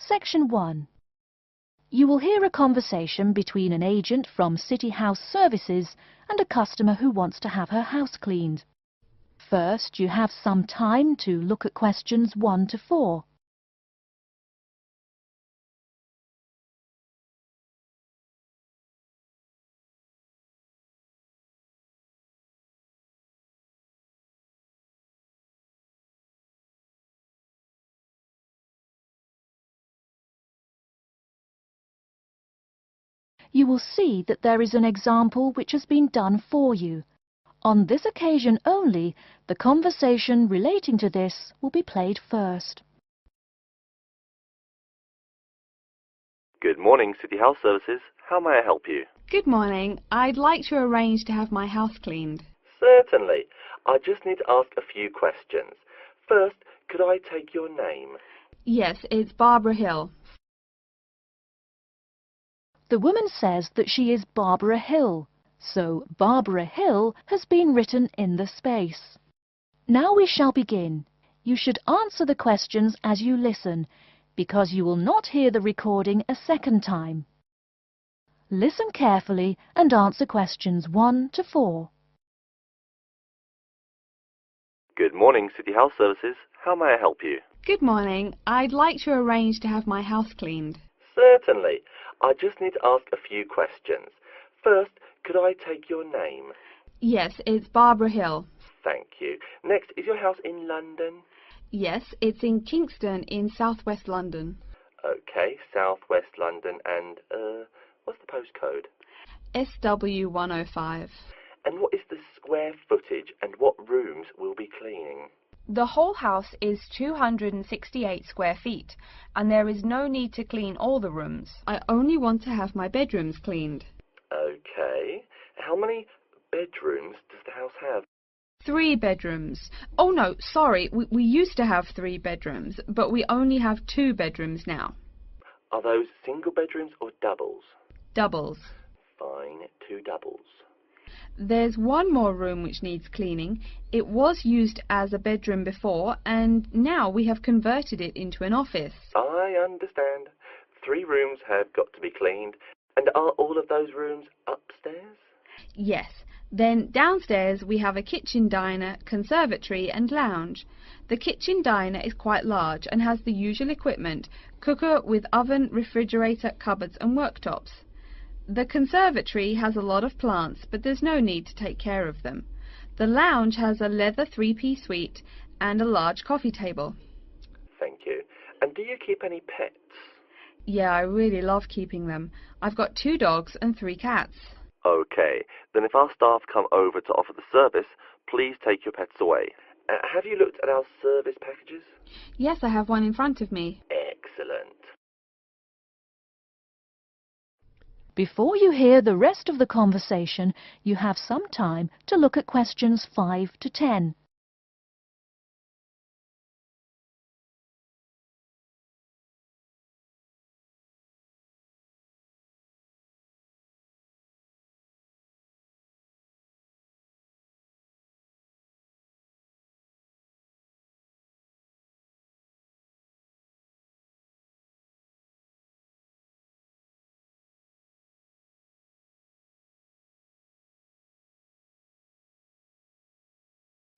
Section 1. You will hear a conversation between an agent from City House Services and a customer who wants to have her house cleaned. First, you have some time to look at questions 1 to 4. You will see that there is an example which has been done for you. On this occasion only, the conversation relating to this will be played first. Good morning, City House Services. How may I help you? Good morning. I'd like to arrange to have my house cleaned. Certainly. I just need to ask a few questions. First, could I take your name? Yes, it's Barbara Hill. The woman says that she is Barbara Hill, so Barbara Hill has been written in the space. Now we shall begin. You should answer the questions as you listen, because you will not hear the recording a second time. Listen carefully and answer questions 1 to 4. Good morning, City House Services. How may I help you? Good morning. I'd like to arrange to have my house cleaned. Certainly. I just need to ask a few questions. First, could I take your name? Yes, it's Barbara Hill. Thank you. Next, is your house in London? Yes, it's in Kingston in southwest London. Okay, southwest London, and, what's the postcode? SW105. And what is the square footage and what rooms will be cleaning? The whole house is 268 square feet, and there is no need to clean all the rooms. I only want to have my bedrooms cleaned. Okay. How many bedrooms does the house have? 3 bedrooms. Oh no, sorry, we used to have 3 bedrooms, but we only have 2 bedrooms now. Are those single bedrooms or doubles? Doubles. Fine, 2 doubles. There's one more room which needs cleaning. It was used as a bedroom before, and now we have converted it into an office. I understand. 3 rooms have got to be cleaned. And are all of those rooms upstairs? Yes. Then downstairs we have a kitchen diner, conservatory and lounge. The kitchen diner is quite large and has the usual equipment: cooker with oven, refrigerator, cupboards and worktops. The conservatory has a lot of plants, but there's no need to take care of them. The lounge has a leather 3-piece suite and a large coffee table. Thank you. And do you keep any pets? Yeah, I really love keeping them. I've got 2 dogs and 3 cats. Okay, then if our staff come over to offer the service, please take your pets away. Have you looked at our service packages? Yes, I have one in front of me. Excellent. Before you hear the rest of the conversation, you have some time to look at questions 5 to 10.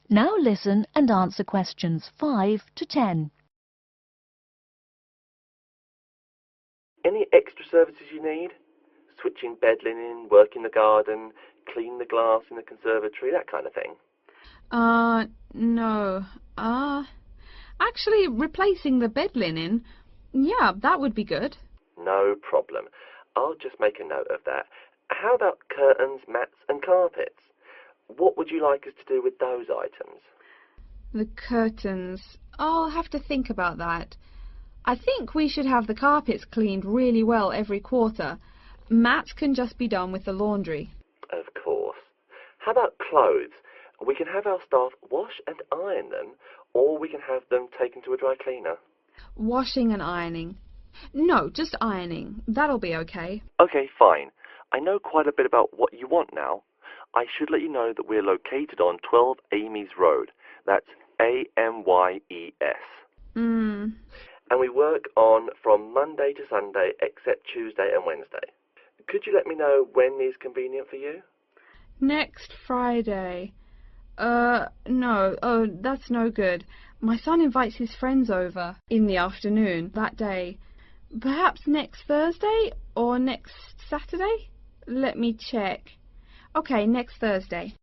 Now listen and answer questions 5 to 10. Any extra services you need? Switching bed linen, work in the garden, clean the glass in the conservatory, that kind of thing? No. Actually, replacing the bed linen, yeah, that would be good. No problem. I'll just make a note of that. How about curtains, mats and carpets? What would you like us to do with those items? The curtains. I'll have to think about that. I think we should have the carpets cleaned really well every quarter. Mats can just be done with the laundry. Of course. How about clothes? We can have our staff wash and iron them, or we can have them taken to a dry cleaner. Washing and ironing. No, just ironing. That'll be okay. Okay, fine. I know quite a bit about what you want now. I should let you know that we're located on 12 Amy's Road. That's Amyes. and we work on from Monday to Sunday except Tuesday and Wednesday. Could you let me know when is convenient for you? Next Friday. No. Oh, that's no good. My son invites his friends over in the afternoon that day. Perhaps next Thursday or next Saturday? Let me check. Okay, next Thursday.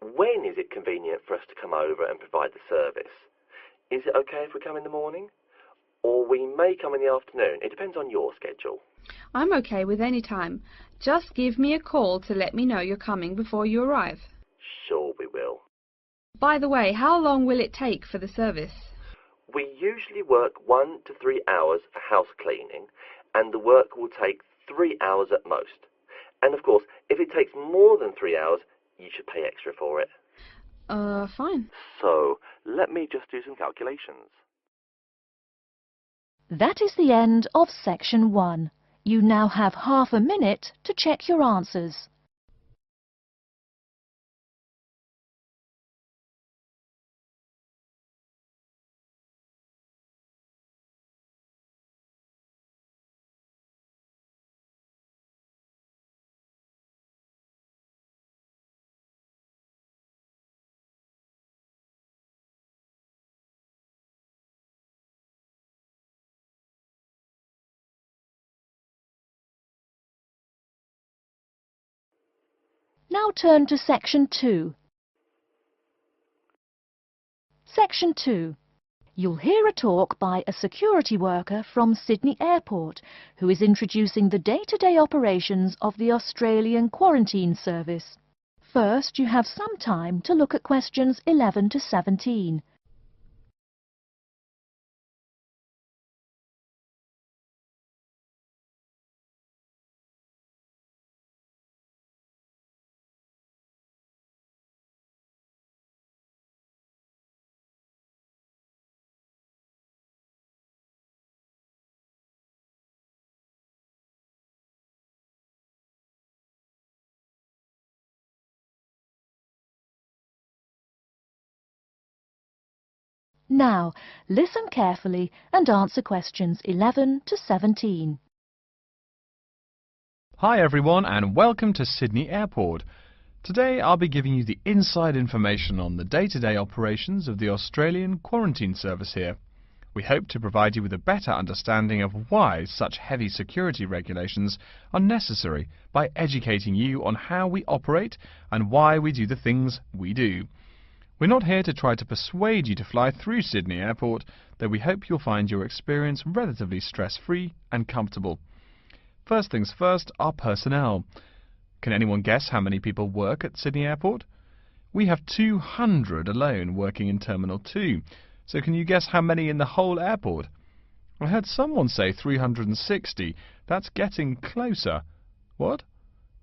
When is it convenient for us to come over and provide the service? Is it okay if we come in the morning? Or we may come in the afternoon. It depends on your schedule. I'm okay with any time. Just give me a call to let me know you're coming before you arrive. Sure we will. By the way, how long will it take for the service? We usually work 1 to 3 hours for house cleaning, and the work will take 3 hours at most. And of course, if it takes more than 3 hours, you should pay extra for it. Fine. So, let me just do some calculations. That is the end of section 1. You now have half a minute to check your answers. Now turn to section 2. Section 2. You'll hear a talk by a security worker from Sydney Airport who is introducing the day-to-day operations of the Australian Quarantine Service. First, you have some time to look at questions 11 to 17. Now, listen carefully and answer questions 11 to 17. Hi everyone and welcome to Sydney Airport. Today I'll be giving you the inside information on the day-to-day operations of the Australian Quarantine Service here. We hope to provide you with a better understanding of why such heavy security regulations are necessary by educating you on how we operate and why we do the things we do. We're not here to try to persuade you to fly through Sydney Airport, though we hope you'll find your experience relatively stress-free and comfortable. First things first, our personnel. Can anyone guess how many people work at Sydney Airport? We have 200 alone working in Terminal 2, so can you guess how many in the whole airport? I heard someone say 360. That's getting closer. What?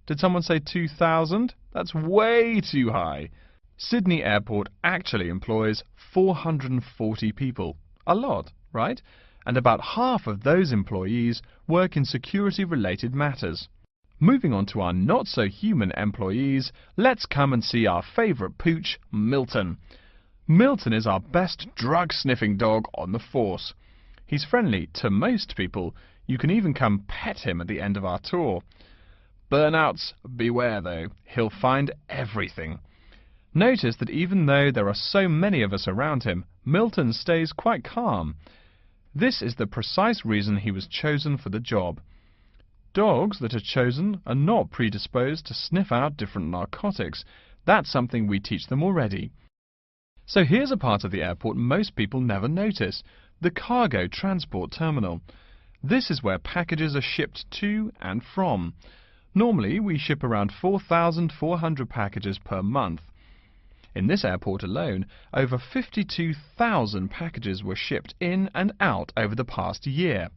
Did someone say 2,000? That's way too high. Sydney Airport actually employs 440 people. A lot, right? And about half of those employees work in security-related matters. Moving on to our not-so-human employees, let's come and see our favourite pooch, Milton. Milton is our best drug-sniffing dog on the force. He's friendly to most people. You can even come pet him at the end of our tour. Burnouts, beware though. He'll find everything. Notice that even though there are so many of us around him, Milton stays quite calm. This is the precise reason he was chosen for the job. Dogs that are chosen are not predisposed to sniff out different narcotics. That's something we teach them already. So here's a part of the airport most people never notice, the cargo transport terminal. This is where packages are shipped to and from. Normally we ship around 4,400 packages per month. In this airport alone, over 52,000 packages were shipped in and out over the past year.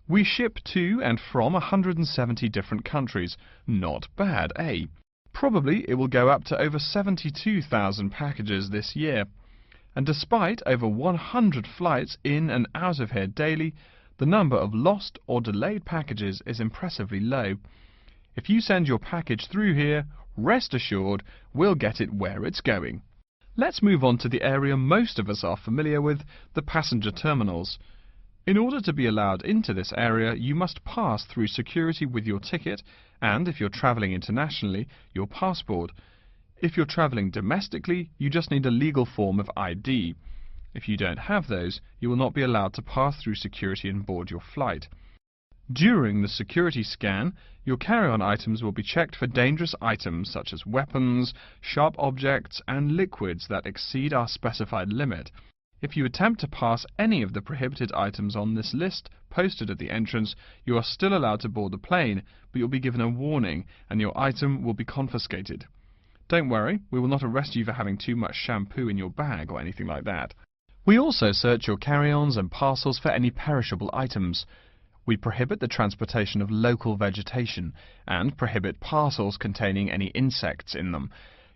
We ship to and from 170 different countries. Not bad, eh? Probably it will go up to over 72,000 packages this year. And despite over 100 flights in and out of here daily, the number of lost or delayed packages is impressively low. If you send your package through here, rest assured we'll get it where it's going. Let's move on to the area most of us are familiar with, the passenger terminals. In order to be allowed into this area, you must pass through security with your ticket and, if you're travelling internationally, your passport. If you're travelling domestically, you just need a legal form of ID. If you don't have those, you will not be allowed to pass through security and board your flight. During the security scan, your carry-on items will be checked for dangerous items such as weapons, sharp objects and liquids that exceed our specified limit. If you attempt to pass any of the prohibited items on this list posted at the entrance, you are still allowed to board the plane, but you'll be given a warning and your item will be confiscated. Don't worry, we will not arrest you for having too much shampoo in your bag or anything like that. We also search your carry-ons and parcels for any perishable items. We prohibit the transportation of local vegetation and prohibit parcels containing any insects in them.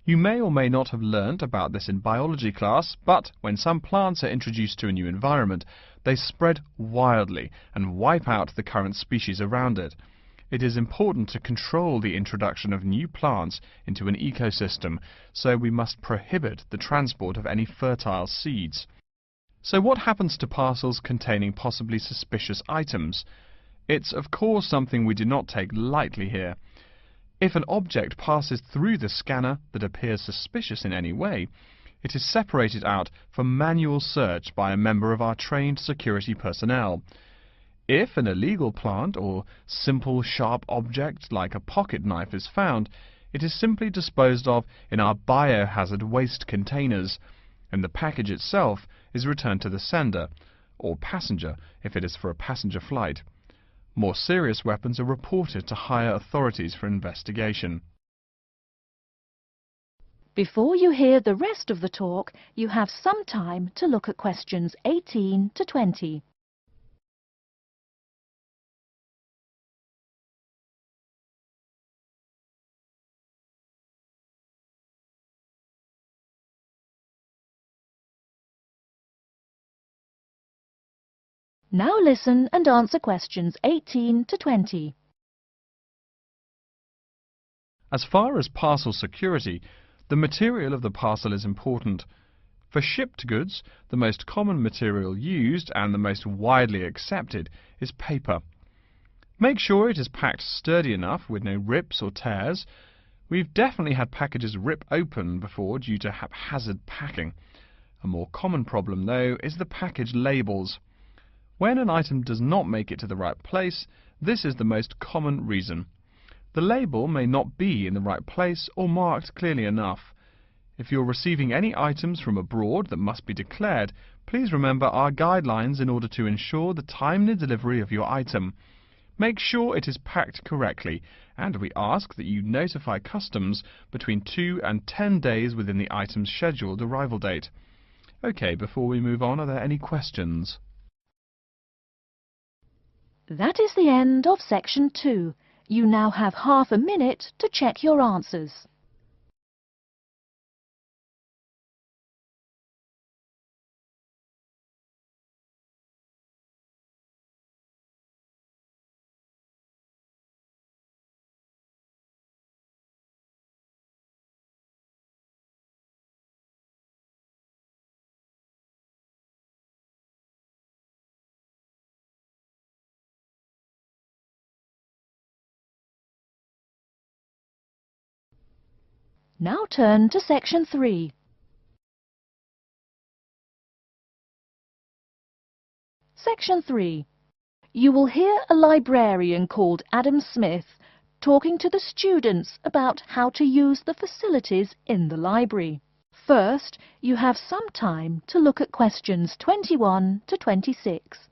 You may or may not have learnt about this in biology class, but when some plants are introduced to a new environment, they spread wildly and wipe out the current species around it. It is important to control the introduction of new plants into an ecosystem, so we must prohibit the transport of any fertile seeds. So what happens to parcels containing possibly suspicious items? It's of course something we do not take lightly here. If an object passes through the scanner that appears suspicious in any way, it is separated out for manual search by a member of our trained security personnel. If an illegal plant or simple sharp object like a pocket knife is found, it is simply disposed of in our biohazard waste containers, and the package itself is returned to the sender, or passenger if it is for a passenger flight. More serious weapons are reported to higher authorities for investigation. Before you hear the rest of the talk, you have some time to look at questions 18 to 20. Now listen and answer questions 18 to 20. As far as parcel security, the material of the parcel is important. For shipped goods, the most common material used and the most widely accepted is paper. Make sure it is packed sturdy enough with no rips or tears. We've definitely had packages rip open before due to haphazard packing. A more common problem, though, is the package labels. When an item does not make it to the right place, this is the most common reason. The label may not be in the right place or marked clearly enough. If you're receiving any items from abroad that must be declared, please remember our guidelines in order to ensure the timely delivery of your item. Make sure it is packed correctly, and we ask that you notify customs between 2 and 10 days within the item's scheduled arrival date. OK, before we move on, are there any questions? That is the end of section 2. You now have half a minute to check your answers. Now turn to section 3. Section 3. You will hear a librarian called Adam Smith talking to the students about how to use the facilities in the library. First, you have some time to look at questions 21 to 26.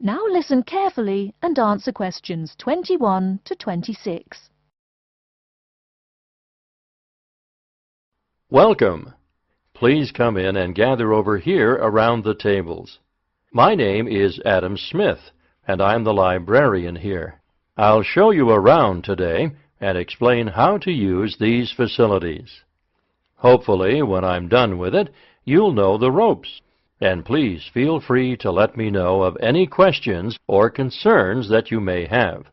Now listen carefully and answer questions 21 to 26. Welcome. Please come in and gather over here around the tables. My name is Adam Smith and I'm the librarian here. I'll show you around today and explain how to use these facilities. Hopefully, when I'm done with it, you'll know the ropes. And please feel free to let me know of any questions or concerns that you may have.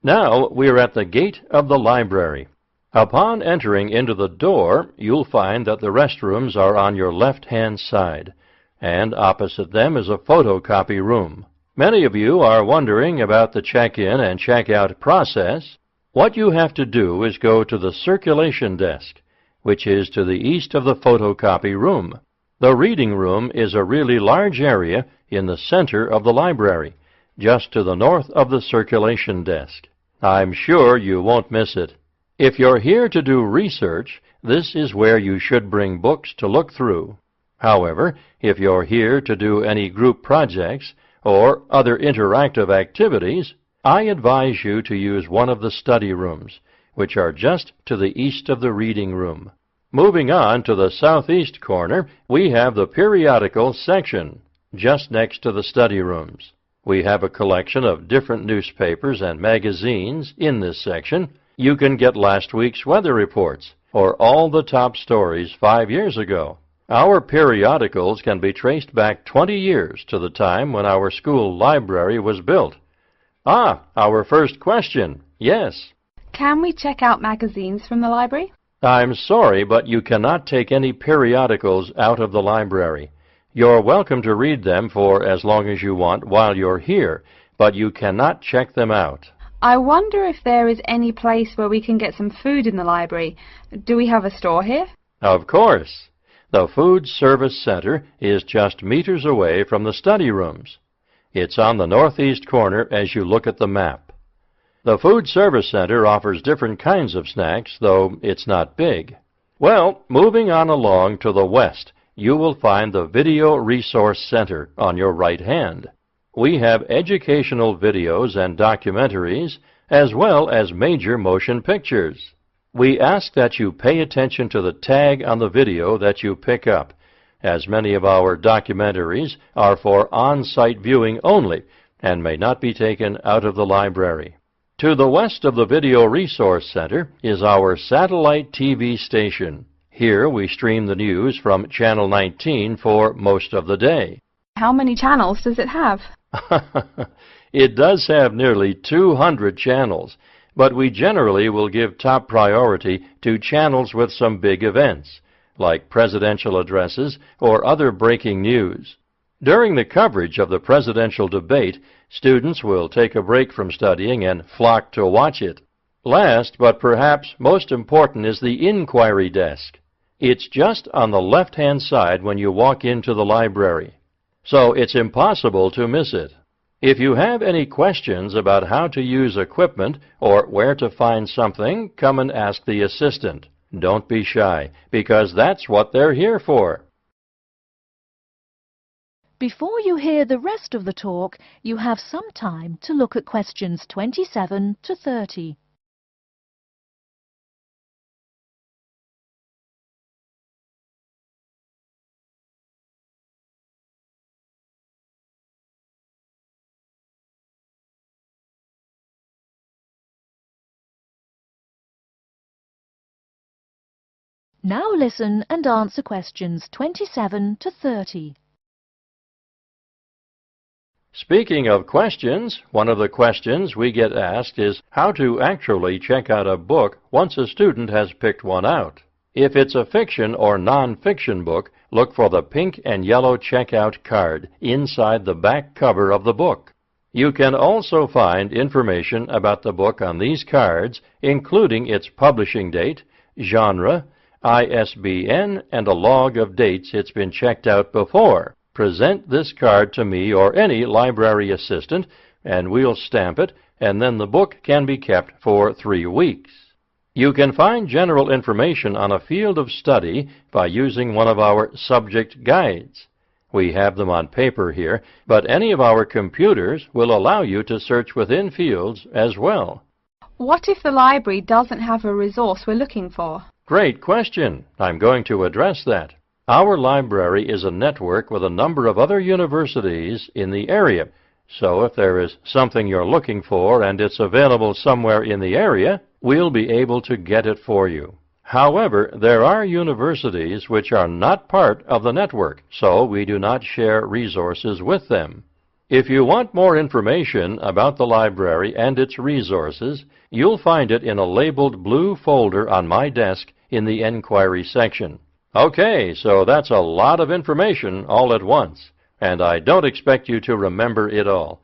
Now we're at the gate of the library. Upon entering into the door, you'll find that the restrooms are on your left-hand side, and opposite them is a photocopy room. Many of you are wondering about the check-in and check-out process. What you have to do is go to the circulation desk, which is to the east of the photocopy room. The reading room is a really large area in the center of the library, just to the north of the circulation desk. I'm sure you won't miss it. If you're here to do research, this is where you should bring books to look through. However, if you're here to do any group projects or other interactive activities, I advise you to use one of the study rooms, which are just to the east of the reading room. Moving on to the southeast corner, we have the periodicals section, just next to the study rooms. We have a collection of different newspapers and magazines in this section. You can get last week's weather reports, or all the top stories 5 years ago. Our periodicals can be traced back 20 years to the time when our school library was built. Our first question. Yes. Can we check out magazines from the library? I'm sorry, but you cannot take any periodicals out of the library. You're welcome to read them for as long as you want while you're here, but you cannot check them out. I wonder if there is any place where we can get some food in the library. Do we have a store here? Of course. The Food Service Center is just meters away from the study rooms. It's on the northeast corner as you look at the map. The Food Service Center offers different kinds of snacks, though it's not big. Well, moving on along to the west, you will find the Video Resource Center on your right hand. We have educational videos and documentaries, as well as major motion pictures. We ask that you pay attention to the tag on the video that you pick up, as many of our documentaries are for on-site viewing only and may not be taken out of the library. To the west of the Video Resource Center is our satellite TV station. Here we stream the news from Channel 19 for most of the day. How many channels does it have? It does have nearly 200 channels, but we generally will give top priority to channels with some big events, like presidential addresses or other breaking news. During the coverage of the presidential debate, students will take a break from studying and flock to watch it. Last, but perhaps most important, is the inquiry desk. It's just on the left-hand side when you walk into the library, so it's impossible to miss it. If you have any questions about how to use equipment or where to find something, come and ask the assistant. Don't be shy, because that's what they're here for. Before you hear the rest of the talk, you have some time to look at questions 27 to 30. Now listen and answer questions 27 to 30. Speaking of questions, one of the questions we get asked is how to actually check out a book once a student has picked one out. If it's a fiction or non-fiction book, look for the pink and yellow checkout card inside the back cover of the book. You can also find information about the book on these cards, including its publishing date, genre, ISBN, and a log of dates it's been checked out before. Present this card to me or any library assistant, and we'll stamp it, and then the book can be kept for 3 weeks. You can find general information on a field of study by using one of our subject guides. We have them on paper here, but any of our computers will allow you to search within fields as well. What if the library doesn't have a resource we're looking for? Great question. I'm going to address that. Our library is a network with a number of other universities in the area, So if there is something you're looking for and it's available somewhere in the area, we'll be able to get it for you. However, there are universities which are not part of the network, so we do not share resources with them. If you want more information about the library and its resources, you'll find it in a labeled blue folder on my desk in the Enquiry section. Okay, so that's a lot of information all at once, and I don't expect you to remember it all.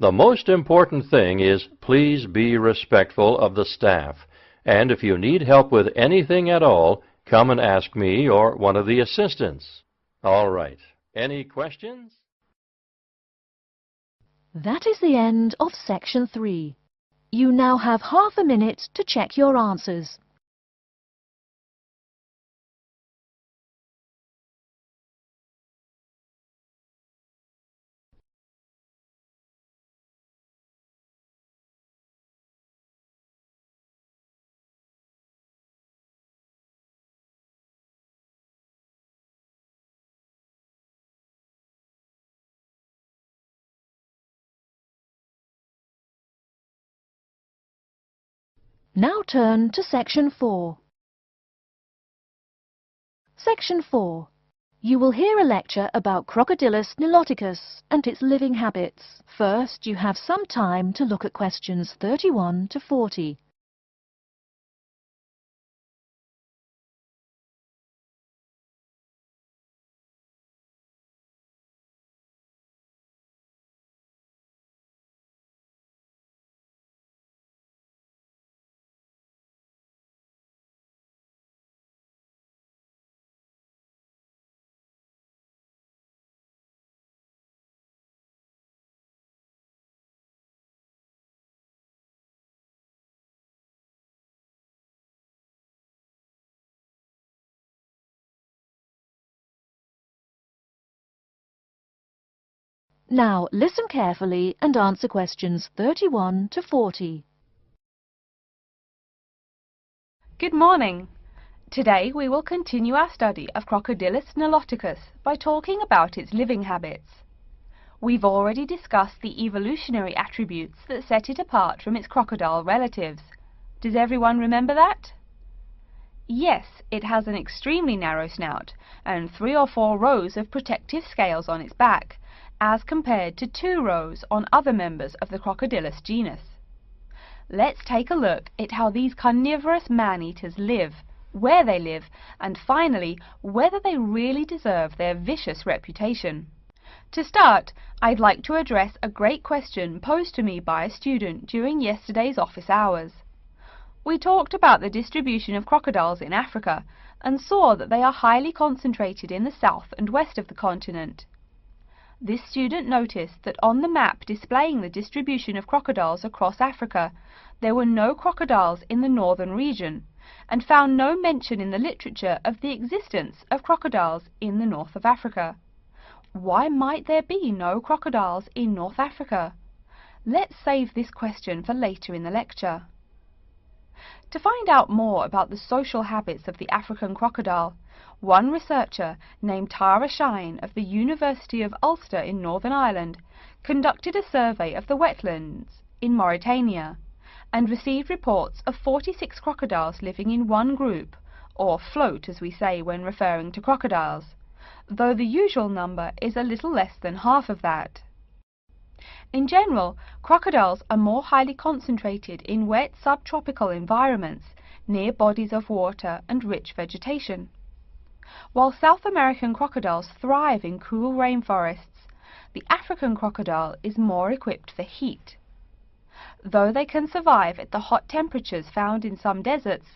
The most important thing is please be respectful of the staff, and if you need help with anything at all, come and ask me or one of the assistants. All right, any questions? That is the end of Section 3. You now have half a minute to check your answers. Now turn to Section 4. Section 4. You will hear a lecture about Crocodylus niloticus and its living habits. First, you have some time to look at questions 31 to 40. Now listen carefully and answer questions 31 to 40. Good morning. Today we will continue our study of Crocodylus niloticus by talking about its living habits. We've already discussed the evolutionary attributes that set it apart from its crocodile relatives. Does everyone remember that? Yes, it has an extremely narrow snout and 3 or 4 rows of protective scales on its back, as compared to 2 rows on other members of the Crocodylus genus. Let's take a look at how these carnivorous man-eaters live, where they live, and finally, whether they really deserve their vicious reputation. To start, I'd like to address a great question posed to me by a student during yesterday's office hours. We talked about the distribution of crocodiles in Africa and saw that they are highly concentrated in the south and west of the continent. This student noticed that on the map displaying the distribution of crocodiles across Africa, there were no crocodiles in the northern region, and found no mention in the literature of the existence of crocodiles in the north of Africa. Why might there be no crocodiles in North Africa? Let's save this question for later in the lecture. To find out more about the social habits of the African crocodile, one researcher named Tara Shine of the University of Ulster in Northern Ireland conducted a survey of the wetlands in Mauritania and received reports of 46 crocodiles living in one group, or float as we say when referring to crocodiles, though the usual number is a little less than half of that. In general, crocodiles are more highly concentrated in wet subtropical environments near bodies of water and rich vegetation. While South American crocodiles thrive in cool rainforests, the African crocodile is more equipped for heat. Though they can survive at the hot temperatures found in some deserts,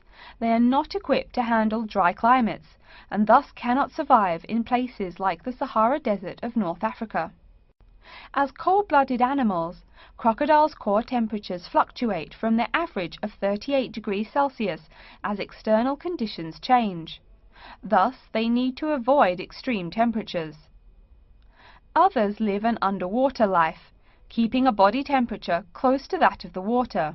they are not equipped to handle dry climates and thus cannot survive in places like the Sahara Desert of North Africa. As cold-blooded animals, crocodiles' core temperatures fluctuate from their average of 38 degrees Celsius as external conditions change. Thus, they need to avoid extreme temperatures. Others live an underwater life, keeping a body temperature close to that of the water.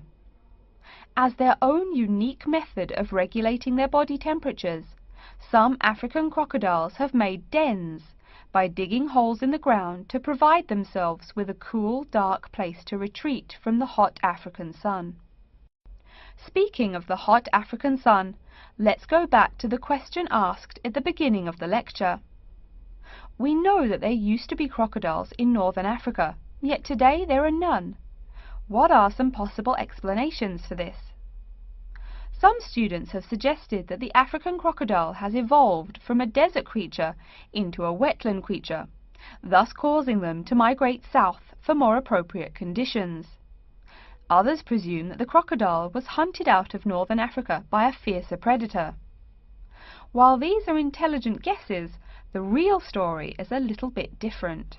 As their own unique method of regulating their body temperatures, some African crocodiles have made dens by digging holes in the ground to provide themselves with a cool, dark place to retreat from the hot African sun. Speaking of the hot African sun, let's go back to the question asked at the beginning of the lecture. We know that there used to be crocodiles in northern Africa, yet today there are none. What are some possible explanations for this? Some students have suggested that the African crocodile has evolved from a desert creature into a wetland creature, thus causing them to migrate south for more appropriate conditions. Others presume that the crocodile was hunted out of northern Africa by a fiercer predator. While these are intelligent guesses, the real story is a little bit different.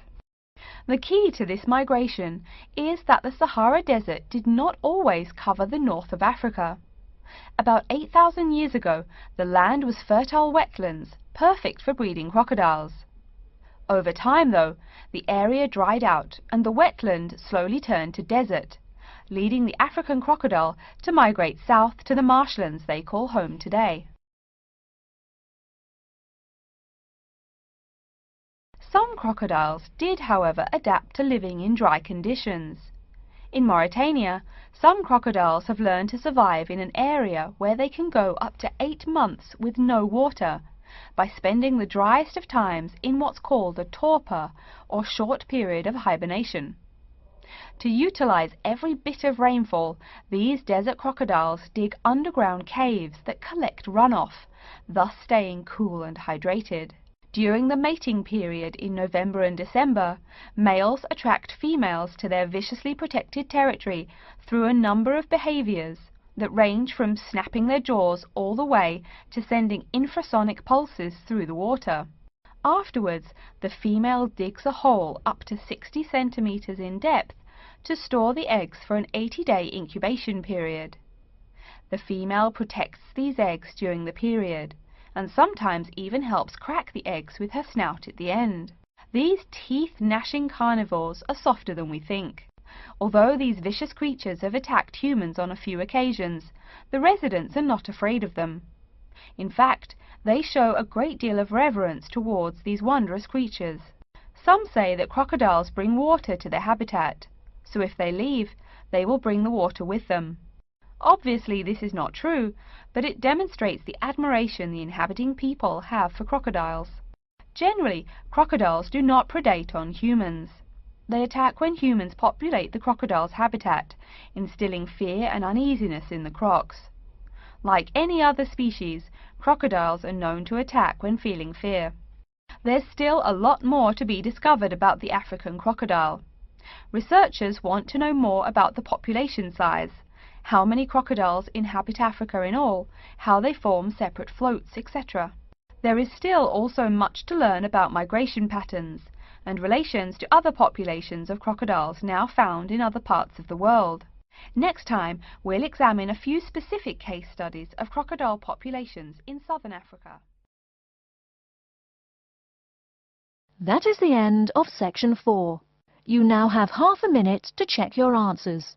The key to this migration is that the Sahara Desert did not always cover the north of Africa. About 8,000 years ago, the land was fertile wetlands, perfect for breeding crocodiles. Over time, though, the area dried out and the wetland slowly turned to desert, leading the African crocodile to migrate south to the marshlands they call home today. Some crocodiles did, however, adapt to living in dry conditions. In Mauritania, some crocodiles have learned to survive in an area where they can go up to 8 months with no water, by spending the driest of times in what's called a torpor, or short period of hibernation. To utilize every bit of rainfall, these desert crocodiles dig underground caves that collect runoff, thus staying cool and hydrated. During the mating period in November and December, males attract females to their viciously protected territory through a number of behaviors that range from snapping their jaws all the way to sending infrasonic pulses through the water. Afterwards, the female digs a hole up to 60 centimeters in depth to store the eggs for an 80-day incubation period. The female protects these eggs during the period, and sometimes even helps crack the eggs with her snout at the end. These teeth-gnashing carnivores are softer than we think. Although these vicious creatures have attacked humans on a few occasions, the residents are not afraid of them. In fact, they show a great deal of reverence towards these wondrous creatures. Some say that crocodiles bring water to their habitat, so if they leave, they will bring the water with them. Obviously this is not true, but it demonstrates the admiration the inhabiting people have for crocodiles. Generally, crocodiles do not predate on humans. They attack when humans populate the crocodile's habitat, instilling fear and uneasiness in the crocs. Like any other species, crocodiles are known to attack when feeling fear. There's still a lot more to be discovered about the African crocodile. Researchers want to know more about the population size, how many crocodiles inhabit Africa in all, how they form separate floats, etc. There is still also much to learn about migration patterns and relations to other populations of crocodiles now found in other parts of the world. Next time, we'll examine a few specific case studies of crocodile populations in southern Africa. That is the end of section 4. You now have half a minute to check your answers.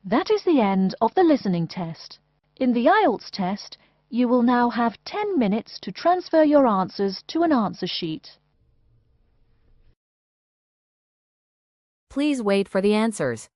That is the end of the listening test. In the IELTS test, you will now have 10 minutes to transfer your answers to an answer sheet. Please wait for the answers.